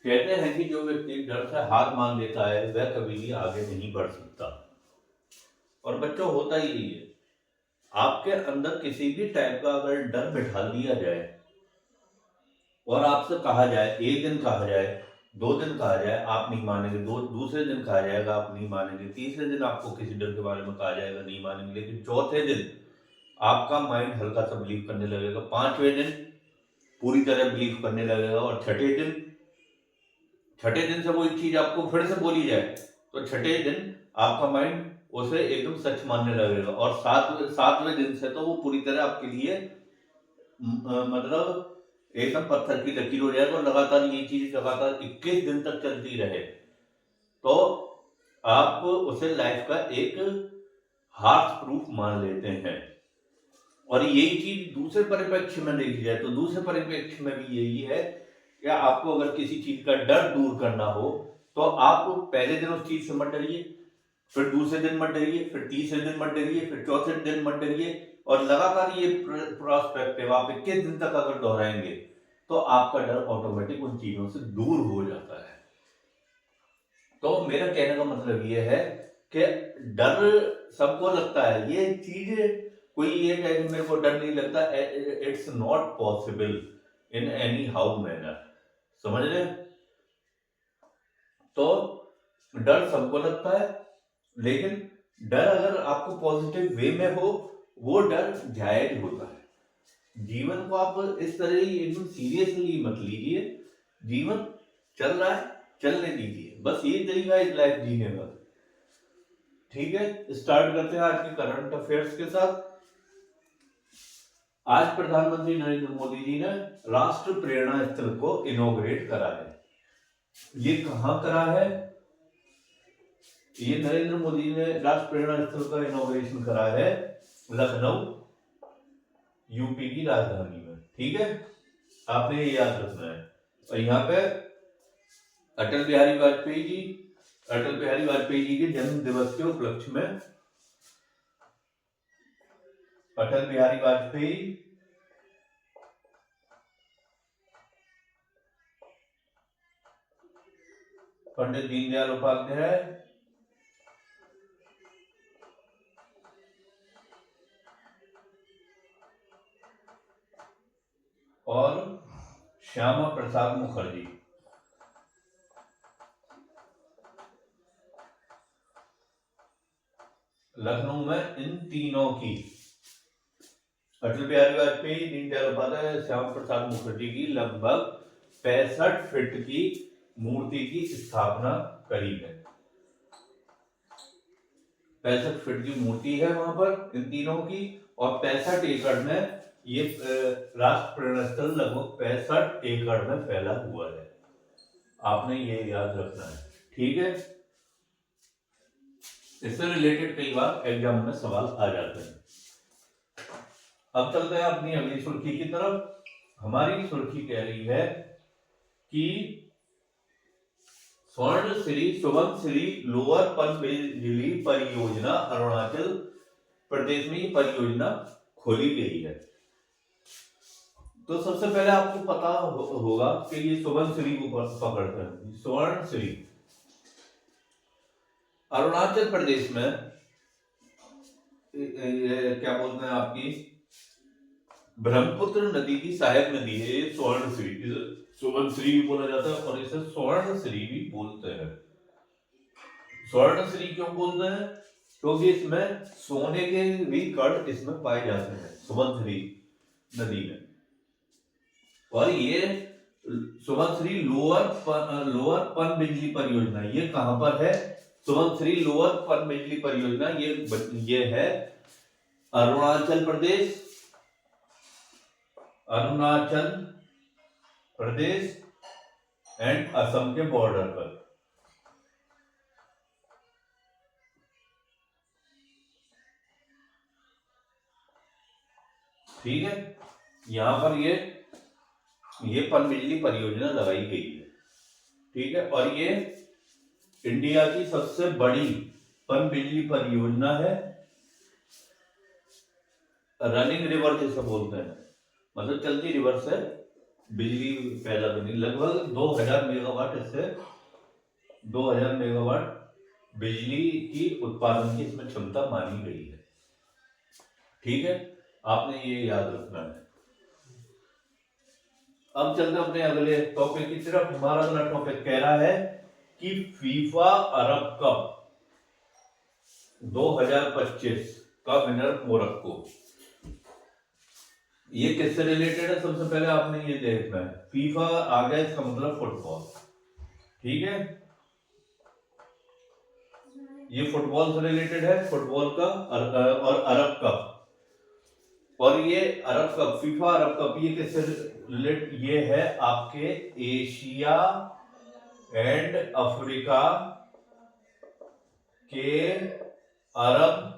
कहते हैं कि जो व्यक्ति डर से हार मान लेता है वह कभी भी आगे नहीं बढ़ सकता। और बच्चों, होता ही यही है। आपके अंदर किसी भी टाइप का अगर डर बिठा दिया जाए और आपसे कहा जाए, एक दिन कहा जाए, 2 दिन कहा जाए, आप नहीं मानेंगे, दूसरे दिन कहा जाएगा, आप नहीं मानेंगे, तीसरे दिन आपको किसी डर के बारे में कहा जाएगा, नहीं मानेंगे, लेकिन चौथे दिन आपका माइंड हल्का सा बिलीव करने लगेगा, 5वें दिन पूरी तरह बिलीव करने लगेगा, और छठे दिन से वही चीज आपको फिर से बोली जाए तो छठे दिन आपका माइंड उसे एकदम सच मानने लगेगा, और सातवें दिन से तो वो पूरी तरह आपके लिए मतलब एकदम पत्थर की लकीर हो जाएगा। और लगातार ये चीज लगातार 21 दिन तक चलती रहे तो आप उसे लाइफ का एक हार्श प्रूफ मान लेते हैं। और यही चीज दूसरे परिप्रेक्ष्य में देखी जाए तो दूसरे परिप्रेक्ष्य में भी यही है कि आपको अगर किसी चीज का डर दूर करना हो तो आप पहले दिन उस चीज से मत डरिए, फिर दूसरे दिन मत डरिए, फिर तीसरे दिन मत डरिए, फिर चौथे दिन मत डरिए, और लगातार ये प्रोस्पेक्टिव आप 21 दिन तक अगर दोहराएंगे तो आपका डर ऑटोमेटिक उन चीजों से दूर हो जाता है। तो मेरा कहने का मतलब ये है कि डर सबको लगता है, ये चीज कोई ये कहे कि मेरे को डर नहीं लगता, it's not possible in any how manner, समझ रहे? तो डर सबको लगता है, लेकिन डर अगर आपको पॉजिटिव वे में हो वो डर जायज होता है। जीवन को आप इस तरह ही एकदम सीरियसली मत लीजिए, जीवन चल रहा है, चलने दीजिए, बस ये तरीका है इस लाइफ जीने का। ठीक है, स्टार्ट करते हैं आज के करंट अफेयर्स के साथ। आज प्रधानमंत्री नरेंद्र मोदी जी ने राष्ट्र प्रेरणा स्थल को इनॉग्रेट करा है। ये कहां करा है? ये नरेंद्र मोदी ने राष्ट्र प्रेरणा स्थल का इनॉग्रेशन करा है लखनऊ, यूपी की राजधानी में। ठीक है, आपने ये याद रखना है। और यहाँ पे अटल बिहारी वाजपेयी जी के जन्म दिवस के उपलक्ष्य में अटल बिहारी वाजपेयी पंडित दीनदयाल उपाध्याय और श्यामा प्रसाद मुखर्जी, लखनऊ में इन तीनों की, अटल बिहारी वाजपेयी, दीनदयाल उपाध्याय, श्यामा प्रसाद मुखर्जी की लगभग 65 फीट की मूर्ति की स्थापना करी है। 65 फीट की मूर्ति है वहां पर इन तीनों की, और 65 एकड़ में ये राष्ट्र प्रेरणा स्थल लगभग 65 एकड़ में फैला हुआ है। आपने ये याद रखना है, ठीक है? इससे रिलेटेड कई बार एग्जाम में सवाल आ जाते हैं। अब चलते हैं अपनी अगली सुर्खी की तरफ। हमारी सुर्खी कह रही है कि स्वर्ण श्री सुबनसिरी लोअर पनबिजली परियोजना अरुणाचल प्रदेश में ये परियोजना खोली गई है। तो सबसे पहले आपको पता होगा कि ये सुबनसिरी को पकड़ते हैं। सुवर्णसिरी अरुणाचल प्रदेश में क्या बोलते हैं, आपकी ब्रह्मपुत्र नदी की सहायक नदी है ये सुवर्णसिरी। सुबनसिरी भी बोला जाता है और इसे स्वर्णसिरी भी बोलते हैं। स्वर्णसिरी क्यों बोलते हैं? क्योंकि इसमें सोने के भी कण इसमें पाए जाते हैं सुबनसिरी नदी में। और ये सुबनसिरी लोअर पनबिजली परियोजना ये कहां पर है? सुबनसिरी लोअर पनबिजली परियोजना ये है अरुणाचल प्रदेश एंड असम के बॉर्डर पर। ठीक है, यहां पर ये पनबिजली परियोजना लगाई गई है। ठीक है, और ये इंडिया की सबसे बड़ी पनबिजली परियोजना है। रनिंग रिवर जिसे बोलते हैं, मतलब चलती रिवर से बिजली पैदा करनी, लगभग 2000 मेगावाट, इससे 2000 मेगावाट बिजली की उत्पादन की इसमें क्षमता मानी गई है। ठीक है, आपने ये याद रखना है। अब चलते अपने अगले टॉपिक की तरफ। हमारा अगला टॉपिक कह रहा है कि फीफा अरब कप 2025 का विनर मोरक्को। ये किससे रिलेटेड है? सबसे पहले आपने ये देखना है, फीफा आ गया, इसका मतलब फुटबॉल। ठीक है, ये फुटबॉल से रिलेटेड है, फुटबॉल का और अरब कप। और ये अरब कप, फीफा अरब कप, ये किससे रिलेटेड? ये है आपके एशिया एंड अफ्रीका के अरब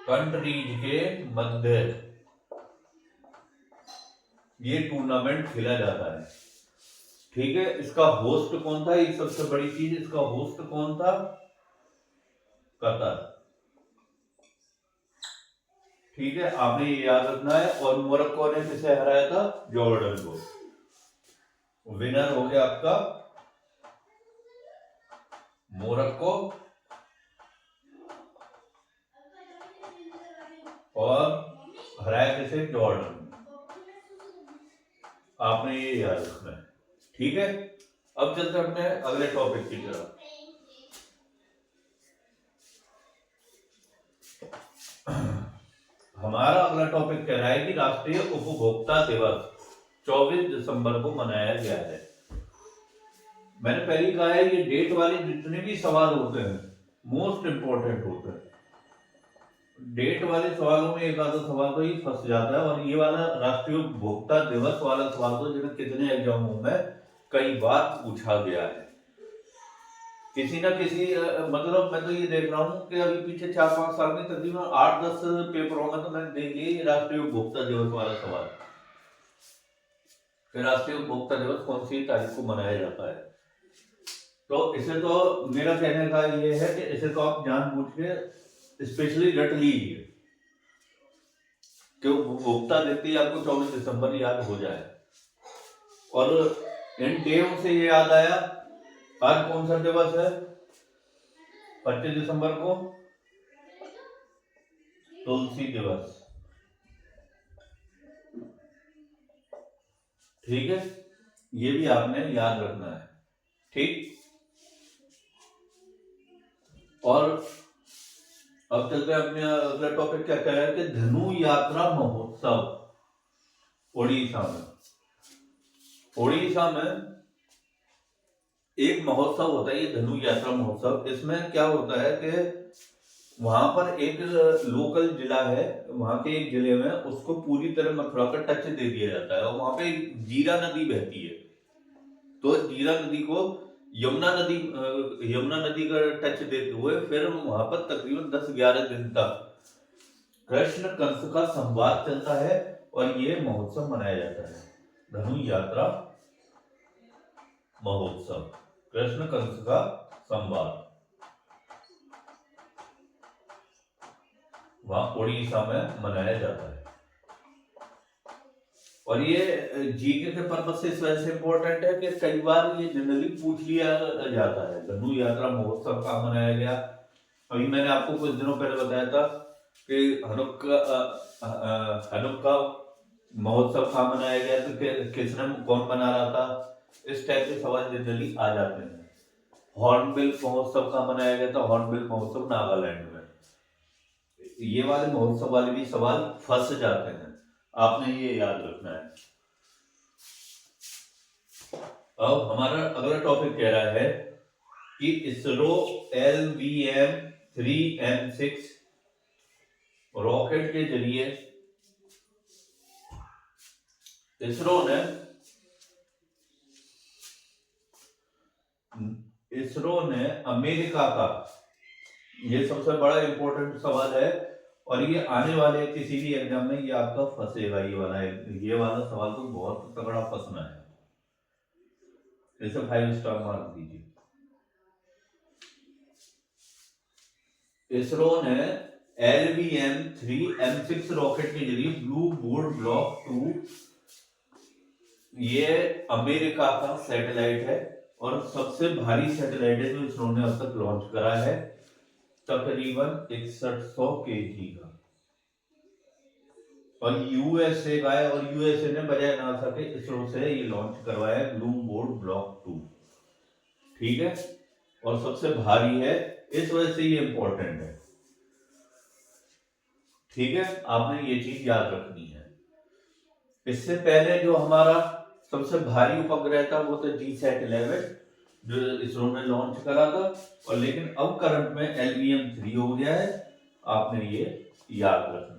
कंट्रीज के मध्य ये टूर्नामेंट खेला जाता है। ठीक है, इसका होस्ट कौन था? ये सबसे बड़ी चीज, इसका होस्ट कौन था? कतर। ठीक है, आपने ये याद रखना है। और मोरक्को ने किसे हराया था? जॉर्डन को। विनर हो गया आपका मोरक्को, और हराया किसे? जॉर्डन। आपने ये याद रखना है। ठीक है, अब चलते अपने अगले टॉपिक की तरफ। हमारा अगला टॉपिक कह रहा है कि राष्ट्रीय उपभोक्ता दिवस 24 दिसंबर को मनाया गया है। मैंने पहले कहा है, ये डेट वाले जितने भी सवाल होते हैं मोस्ट इंपॉर्टेंट होते हैं। डेट वाले सवालों में एक आधा सवाल तो ही फंस जाता है, और ये वाला राष्ट्रीय उपभोक्ता दिवस वाला सवाल तो जिन्हें कितने एग्जामों में कई बार पूछा गया है, किसी ना किसी मतलब मैं तो ये देख रहा हूँ कि अभी पीछे 4-5 साल में तकरीबन 8-10 पेपरों में तो मैंने देख लिया राष्ट्रीय उपभोक्ता दिवस वाला सवाल। फिर राष्ट्रीय उपभोक्ता दिवस कौन सी तारीख को मनाया जाता है? तो इसे तो मेरा कहने का ये है कि इसे तो आप जानबूझ के स्पेशली रट लीजिए कि उपभोक्ता व्यक्ति आपको 24 दिसंबर याद हो जाए। और इन डेयों से ये याद आया, आज कौन सा दिवस है? 25 दिसंबर को तुलसी दिवस। ठीक है, ये भी आपने याद रखना है। ठीक, और अब चलते हैं अपने अगला टॉपिक क्या कह रहा है कि धनु यात्रा महोत्सव उड़ीसा में। उड़ीसा में एक महोत्सव होता है, ये धनु यात्रा महोत्सव। इसमें क्या होता है कि वहां पर एक लोकल जिला है, वहां के एक जिले में उसको पूरी तरह मथुरा का टच दे दिया जाता है, और वहां पे जीरा नदी बहती है। तो जीरा नदी को यमुना नदी का टच देते हुए फिर वहां पर तकरीबन 10-11 दिन तक कृष्ण कंस का संवाद चलता है, और ये महोत्सव मनाया जाता है, धनु यात्रा महोत्सव, कृष्ण कंस का संवाद, वहां उड़ीसा में मनाया जाता है। और ये जीके के पर्पज से इस वजह से इंपॉर्टेंट है कि कई बार ये जनरली पूछ लिया जाता है, धनु यात्रा महोत्सव कहाँ मनाया गया। अभी मैंने आपको कुछ दिनों पहले बताया था कि हनुक्का महोत्सव कहाँ मनाया गया, तो किसने कौन मना रहा था, इस टाइप के सवाल जनरली आ जाते हैं। हॉर्नबिल महोत्सव कहाँ मनाया गया था? हॉर्नबिल महोत्सव नागालैंड में। ये वाले महोत्सव वाले भी सवाल फंस जाते हैं, आपने ये याद रखना है। अब हमारा अगला टॉपिक कह रहा है कि इसरो LVM-3M6 रॉकेट के जरिए इसरो ने अमेरिका का, ये सबसे बड़ा इंपॉर्टेंट सवाल है, और ये आने वाले किसी भी एग्जाम में ये आपका फंसेगा। ये वाला सवाल तो बहुत तगड़ा फंसना है, इसे 5 स्टार मार्क दीजिए। इसरो ने LVM-3 M6 रॉकेट के जरिए ब्लू बोर्ड ब्लॉक 2, ये अमेरिका का सैटेलाइट है और सबसे भारी सैटेलाइट है जो इसरो ने अब तक लॉन्च करा है, तकरीबन 6100 kg का। और यूएसए का है और यूएसए ने बजाय नासा के इसरो से ये लॉन्च करवाया है ब्लू बोर्ड ब्लॉक 2, ठीक है, और सबसे भारी है, इस वजह से ये इंपॉर्टेंट है, ठीक है, आपने ये चीज याद रखनी है। इससे पहले जो हमारा सबसे भारी उपग्रह था वो था GSAT-11 जो इसरो ने लॉन्च करा था, और लेकिन अब करंट में LVM-3 हो गया है, आपने ये याद रखना।